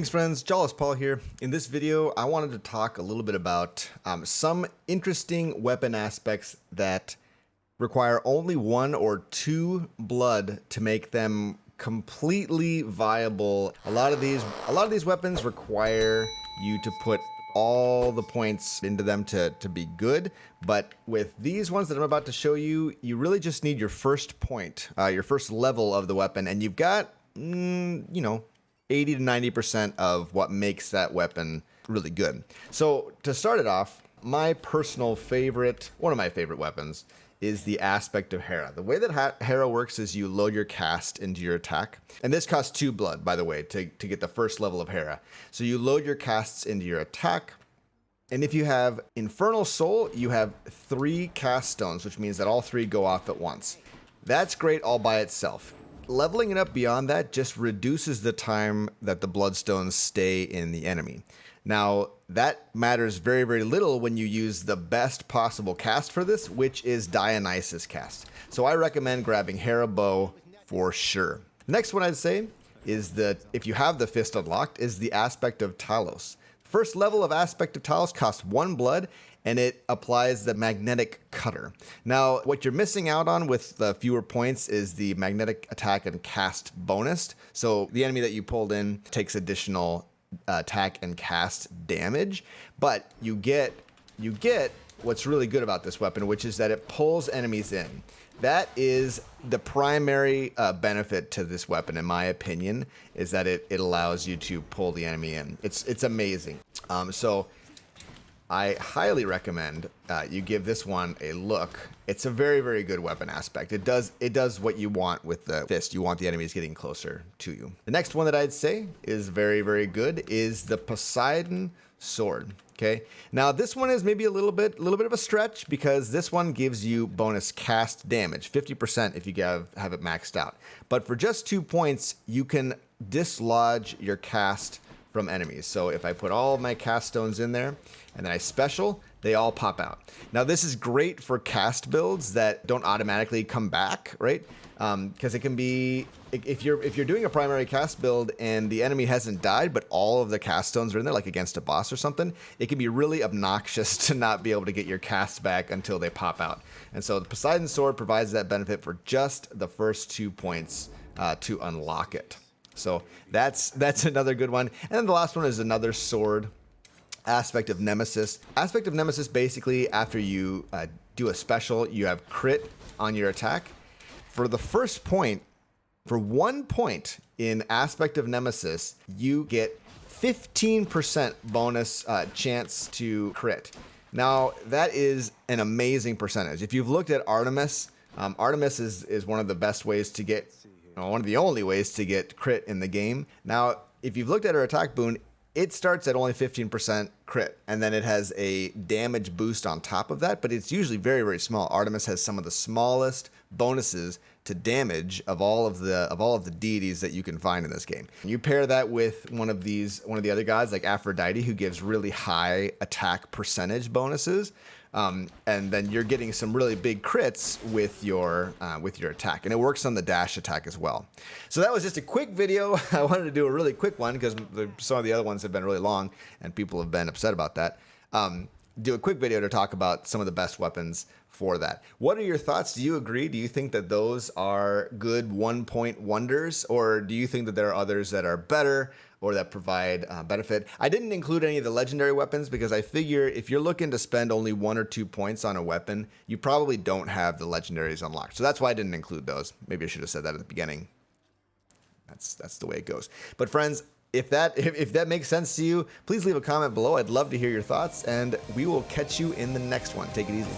Greetings friends, Talos Paul here. In this video, I wanted to talk a little bit about some interesting weapon aspects that require only 1 or 2 blood to make them completely viable. A lot of these weapons require you to put all the points into them to be good, but with these ones that I'm about to show you, you really just need your first point, your first level of the weapon, and you've got, 80 to 90% of what makes that weapon really good. So to start it off, my personal favorite, one of my favorite weapons is the aspect of Hera. The way that Hera works is you load your cast into your attack. And this costs 2 blood, by the way, to get the first level of Hera. So you load your casts into your attack. And if you have Infernal Soul, you have 3 cast stones, which means that all 3 go off at once. That's great all by itself. Leveling it up beyond that just reduces the time that the bloodstones stay in the enemy. Now, that matters very, very little when you use the best possible cast for this, which is Dionysus cast. So I recommend grabbing Hera Bow for sure. The next one I'd say is that if you have the fist unlocked, is the aspect of Talos. First level of aspect of Talos costs 1 blood, and it applies the magnetic cutter. Now, what you're missing out on with the fewer points is the magnetic attack and cast bonus. So the enemy that you pulled in takes additional attack and cast damage, but you get what's really good about this weapon, which is that it pulls enemies in. That is the primary benefit to this weapon, in my opinion, is that it allows you to pull the enemy in. It's amazing. So I highly recommend you give this one a look. It's a very, very good weapon aspect. It does what you want with the fist. You want the enemies getting closer to you. The next one that I'd say is very, very good is the Poseidon Sword. Okay. Now this one is maybe a little bit of a stretch because this one gives you bonus cast damage, 50% if you have it maxed out. But for just 2 points, you can dislodge your cast from enemies. So if I put all of my cast stones in there and then I special, they all pop out. Now this is great for cast builds that don't automatically come back, right? Because it can be, if you're doing a primary cast build and the enemy hasn't died, but all of the cast stones are in there, like against a boss or something, it can be really obnoxious to not be able to get your cast back until they pop out. And so the Poseidon Sword provides that benefit for just the first 2 points to unlock it. So that's another good one. And then the last one is another sword, aspect of Nemesis. Aspect of Nemesis, basically after you do a special, you have crit on your attack. For the first point, for 1 point in aspect of Nemesis, you get 15% bonus chance to crit. Now that is an amazing percentage. If you've looked at Artemis, Artemis is one of the best ways to get, one of the only ways to get crit in the game. Now, if you've looked at her attack boon, it starts at only 15% crit, and then it has a damage boost on top of that, but it's usually very, very small. Artemis has some of the smallest bonuses to damage of all of the deities that you can find in this game. You pair that with one of the other gods like Aphrodite, who gives really high attack percentage bonuses. And then you're getting some really big crits with your attack, and it works on the dash attack as well. So that was just a quick video. I wanted to do a really quick one because some of the other ones have been really long, and people have been upset about that. Do a quick video to talk about some of the best weapons for that. What are your thoughts? Do you agree? Do you think that those are good 1-point wonders, or do you think that there are others that are better or that provide benefit? I didn't include any of the legendary weapons because I figure if you're looking to spend only 1 or 2 points on a weapon, you probably don't have the legendaries unlocked. So that's why I didn't include those. Maybe I should have said that at the beginning. That's the way it goes. But friends, if that makes sense to you, please leave a comment below. I'd love to hear your thoughts, and we will catch you in the next one. Take it easy.